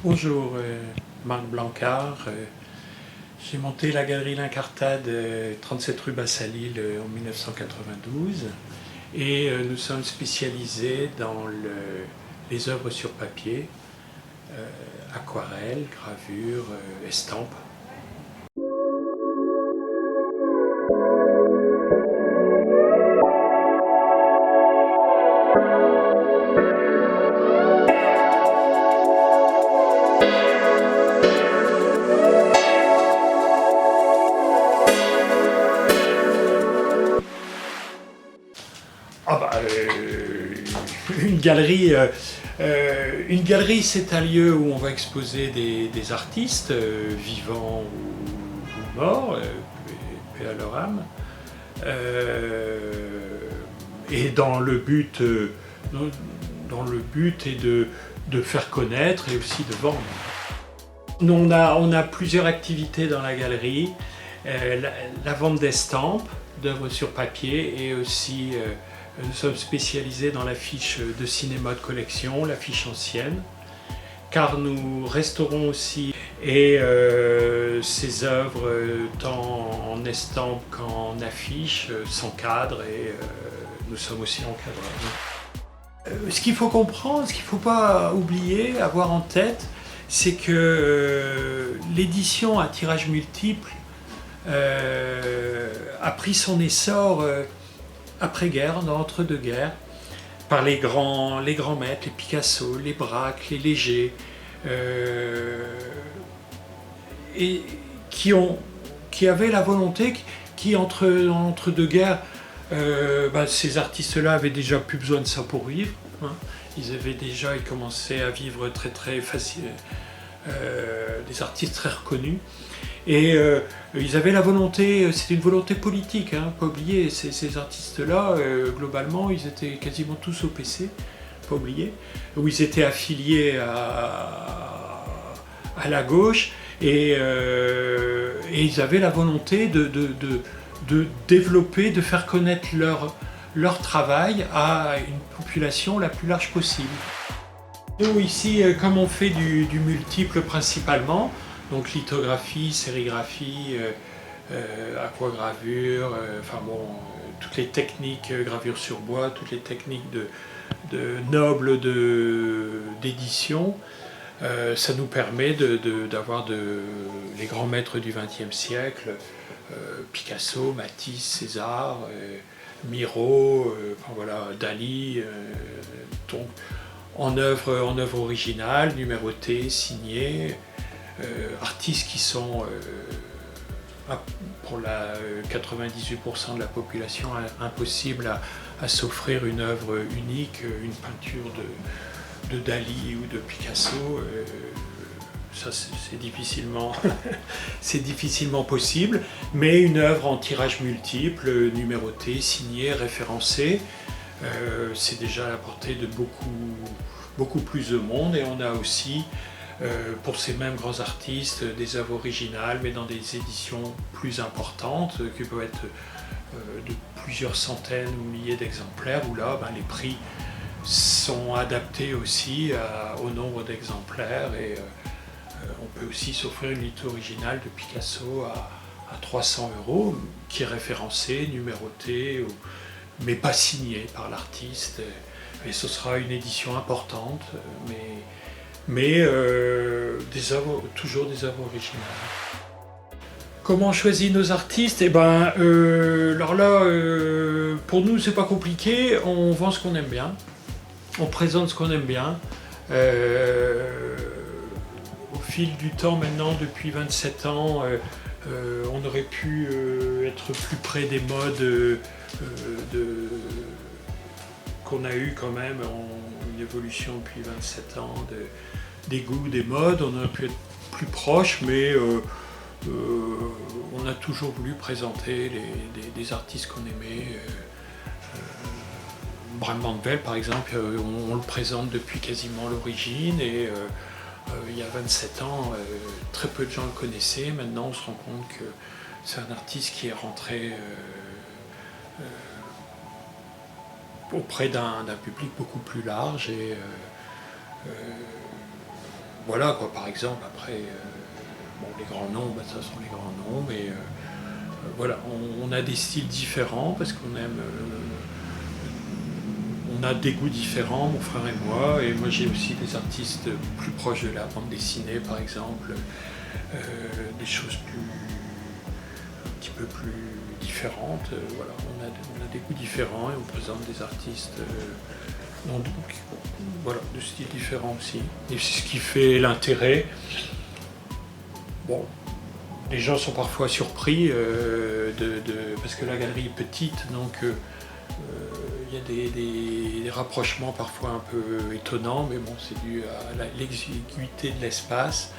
Bonjour, Marc Blancard. J'ai monté la galerie L'Incartade, 37 rue Bassalil en 1992 et nous sommes spécialisés dans les œuvres sur papier, aquarelles, gravures, estampes. Ah bah, une galerie c'est un lieu où on va exposer des artistes vivants ou morts, paix à leur âme, et dans le but est de faire connaître et aussi de vendre. On a plusieurs activités dans la galerie, la vente d'estampes, d'œuvres sur papier et aussi nous sommes spécialisés dans l'affiche de cinéma de collection, l'affiche ancienne, car nous restaurons aussi et ces œuvres tant en estampes qu'en affiche, sans cadre et nous sommes aussi encadreurs. Ce qu'il faut comprendre, ce qu'il ne faut pas oublier, avoir en tête, c'est que l'édition à tirage multiple a pris son essor après-guerre, dans l'entre-deux-guerres, par les grands maîtres, les Picasso, les Braque, les Léger, et qui avaient la volonté, qui entre deux guerres, ces artistes-là avaient déjà plus besoin de ça pour vivre. Hein. Ils commençaient à vivre très très facile, des artistes très reconnus. Et ils avaient la volonté, c'était une volonté politique, hein, pas oublier, ces artistes-là, globalement, ils étaient quasiment tous au PC, pas oublier, où ils étaient affiliés à la gauche, et ils avaient la volonté de développer, de faire connaître leur travail à une population la plus large possible. Nous ici, comme on fait du multiple principalement, donc lithographie, sérigraphie, aquagravure, toutes les techniques, gravure sur bois, toutes les techniques nobles d'édition, ça nous permet d'avoir les grands maîtres du XXe siècle, Picasso, Matisse, César, Miro, Dali, donc en œuvre originale, numérotée, signée. Artistes qui sont pour 98% de la population impossible à s'offrir une œuvre unique, une peinture de Dali ou de Picasso. Ça c'est difficilement, c'est difficilement possible, mais une œuvre en tirage multiple, numérotée, signée, référencée, c'est déjà à la portée de beaucoup plus de monde. Et on a aussi pour ces mêmes grands artistes, des œuvres originales, mais dans des éditions plus importantes, qui peuvent être de plusieurs centaines ou milliers d'exemplaires, où là, les prix sont adaptés aussi au nombre d'exemplaires, et on peut aussi s'offrir une litho originale de Picasso à 300 €, qui est référencée, numérotée, mais pas signée par l'artiste, et ce sera une édition importante, mais toujours des œuvres originales. Comment on choisit nos artistes? Alors là, pour nous, c'est pas compliqué. On vend ce qu'on aime bien, on présente ce qu'on aime bien. Au fil du temps, maintenant, depuis 27 ans, on aurait pu être plus près des modes qu'on a eu quand même, une évolution depuis 27 ans des goûts, des modes. On aurait pu être plus proche, mais on a toujours voulu présenter des artistes qu'on aimait. Bram Van Velde, par exemple, on le présente depuis quasiment l'origine, et il y a 27 ans, très peu de gens le connaissaient. Maintenant, on se rend compte que c'est un artiste qui est rentré auprès d'un public beaucoup plus large, et voilà quoi, par exemple, après, bon, les grands noms, bah, ça sont les grands noms, mais voilà, on a des styles différents parce qu'on aime, on a des goûts différents, mon frère et moi j'ai aussi des artistes plus proches de la bande dessinée, par exemple, des choses un petit peu plus différentes. Voilà, on a des goûts différents et on présente des artistes donc, voilà, de styles différents aussi. Et c'est ce qui fait l'intérêt. Bon, les gens sont parfois surpris parce que la galerie est petite, donc il y a des rapprochements parfois un peu étonnants, mais bon, c'est dû à l'exiguïté de l'espace.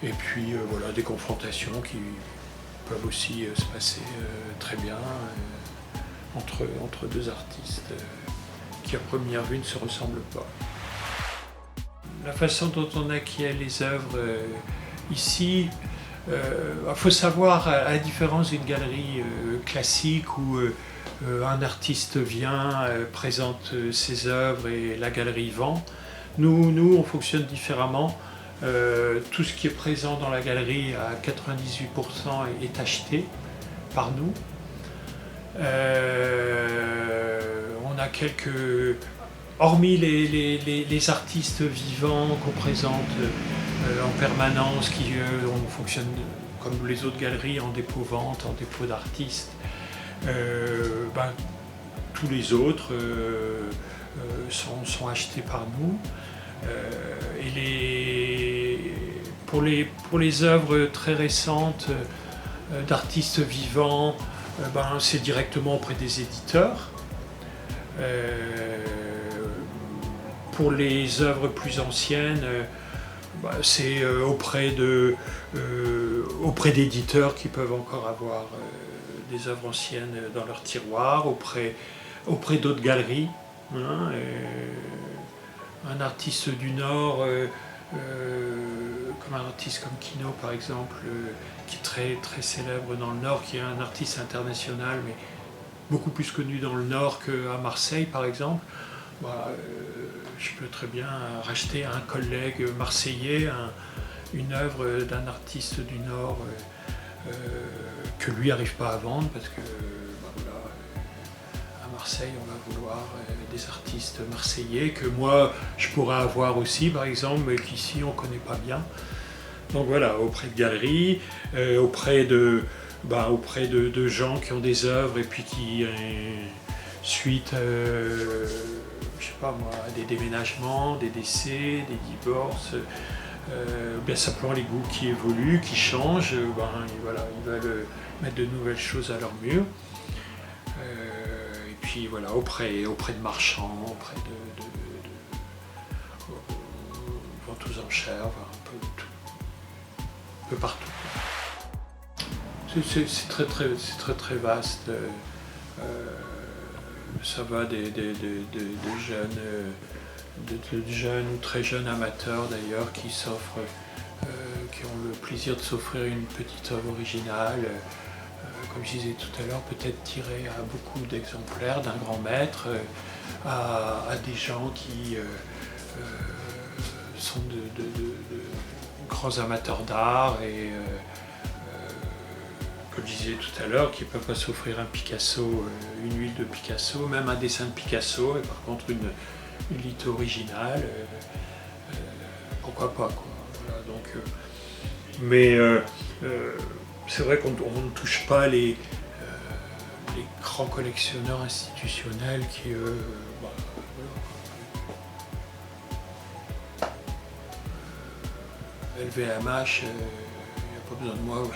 Et puis voilà, des confrontations qui peuvent aussi se passer très bien entre deux artistes qui à première vue ne se ressemblent pas. La façon dont on acquiert les œuvres ici, il faut savoir, à la différence d'une galerie classique où un artiste vient, présente ses œuvres et la galerie vend, nous on fonctionne différemment. Tout ce qui est présent dans la galerie à 98% est acheté par nous. On a quelques, hormis les artistes vivants qu'on présente en permanence, qui on fonctionne comme les autres galeries en dépôt-vente, en dépôt d'artistes, tous les autres sont achetés par nous. Et pour les œuvres très récentes d'artistes vivants, c'est directement auprès des éditeurs. Pour les œuvres plus anciennes, c'est auprès d'éditeurs qui peuvent encore avoir des œuvres anciennes dans leur tiroir, auprès d'autres galeries. Hein, un artiste du Nord, comme un artiste comme Kino par exemple, qui est très, très célèbre dans le Nord, qui est un artiste international, mais beaucoup plus connu dans le Nord qu'à Marseille par exemple, je peux très bien racheter à un collègue marseillais une œuvre d'un artiste du Nord que lui n'arrive pas à vendre parce que à Marseille on va vouloir des artistes marseillais que moi je pourrais avoir aussi par exemple, mais qu'ici on ne connaît pas bien. Donc voilà, auprès de galeries, auprès de gens qui ont des œuvres et puis qui, suite je sais pas moi, des déménagements, des décès, des divorces, bien simplement les goûts qui évoluent, qui changent, voilà, ils veulent mettre de nouvelles choses à leur mur. Et puis voilà, auprès de marchands, auprès de ventes aux enchères, un peu tout. Un peu partout. C'est très vaste. Ça va de jeunes ou très jeunes amateurs d'ailleurs qui ont le plaisir de s'offrir une petite œuvre originale, comme je disais tout à l'heure, peut-être tirée à beaucoup d'exemplaires d'un grand maître, à des gens qui sont de grands amateurs d'art et comme je disais tout à l'heure, qui ne peuvent pas s'offrir un Picasso, une huile de Picasso, même un dessin de Picasso, et par contre une litho originale, pourquoi pas quoi. Voilà, donc, mais c'est vrai qu'on ne touche pas les grands collectionneurs institutionnels qui LVMH, il n'y a pas besoin de moi.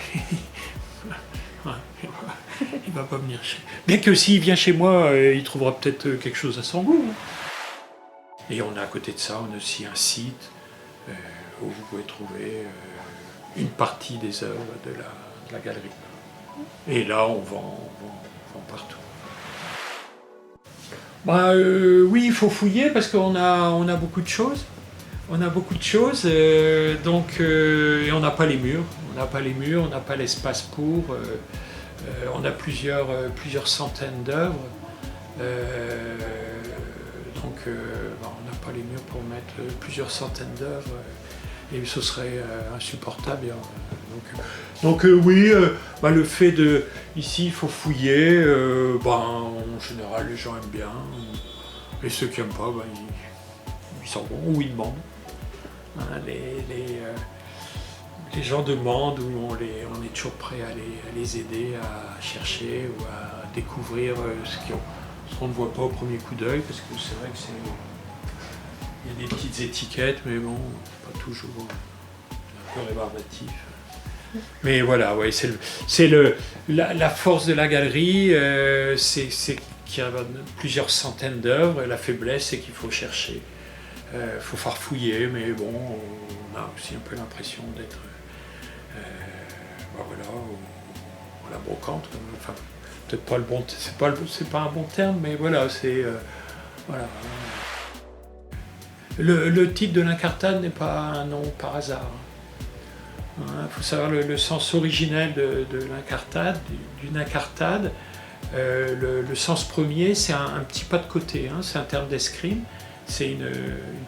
Il va pas venir chez. Bien que s'il vient chez moi, il trouvera peut-être quelque chose à son goût. Et on a à côté de ça, on a aussi un site où vous pouvez trouver une partie des œuvres de la galerie. Et là, on vend partout. Oui, il faut fouiller parce qu'on a beaucoup de choses. On a beaucoup de choses, donc et on n'a pas les murs. On n'a pas les murs, on n'a pas l'espace pour. On a plusieurs centaines d'œuvres. Donc on n'a pas les murs pour mettre plusieurs centaines d'œuvres. et ce serait insupportable. Donc oui, le fait de... Ici, il faut fouiller, en général, les gens aiment bien, et ceux qui n'aiment pas, ils s'en vont ou ils demandent. Hein, les gens demandent ou on est toujours prêt à les aider à chercher ou à découvrir ce qu'on ne voit pas au premier coup d'œil, parce que c'est vrai que il y a des petites étiquettes, mais bon, pas toujours un peu rébarbatif. Mais voilà, ouais, la force de la galerie, c'est qu'il y a plusieurs centaines d'œuvres, et la faiblesse, c'est qu'il faut chercher. Il faut farfouiller, mais bon, on a aussi un peu l'impression d'être à la brocante. Enfin, peut-être pas le bon, c'est pas un bon terme, mais voilà, c'est voilà. Le titre de l'incartade n'est pas un nom par hasard. Il faut savoir le sens originel de l'incartade, d'une incartade. Le sens premier, c'est un petit pas de côté, hein, c'est un terme d'escrime. C'est une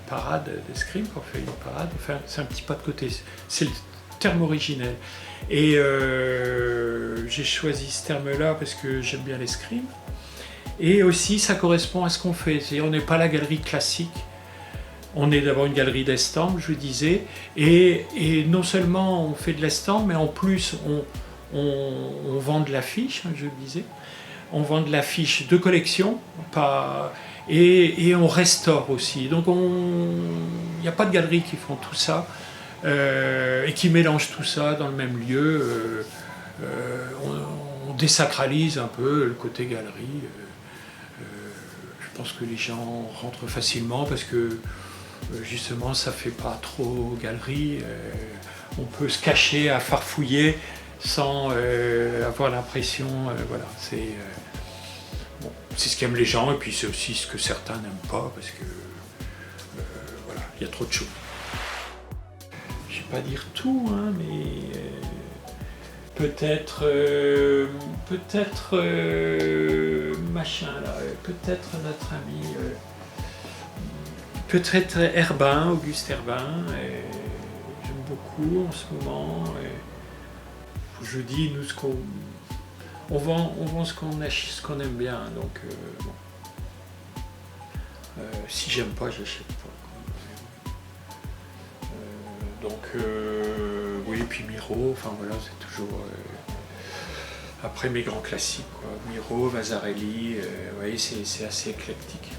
parade d'escrime, quand on fait une parade, enfin, c'est un petit pas de côté. C'est le terme originel. Et j'ai choisi ce terme-là parce que j'aime bien l'escrime. Et aussi, ça correspond à ce qu'on fait. C'est-à-dire, on n'est pas la galerie classique. On est d'abord une galerie d'estampes, je disais. Et non seulement on fait de l'estampe, mais en plus, on vend de l'affiche, je le disais. On vend de l'affiche de collection, et on restaure aussi. Donc il n'y a pas de galeries qui font tout ça et qui mélangent tout ça dans le même lieu. On désacralise un peu le côté galerie. Je pense que les gens rentrent facilement parce que justement ça fait pas trop galerie. On peut se cacher à farfouiller sans avoir l'impression, voilà, c'est ce qu'aiment les gens, et puis c'est aussi ce que certains n'aiment pas, parce que voilà, il y a trop de choses. Je ne vais pas dire tout, hein, mais peut-être machin là, peut-être notre ami, peut-être Herbin, Auguste Herbin, j'aime beaucoup en ce moment. Je dis, nous, on vend ce qu'on aime bien, donc si j'aime pas, j'achète pas. Oui, puis Miro, enfin voilà, c'est toujours après mes grands classiques, quoi. Miro, Vasarely, vous voyez, c'est assez éclectique.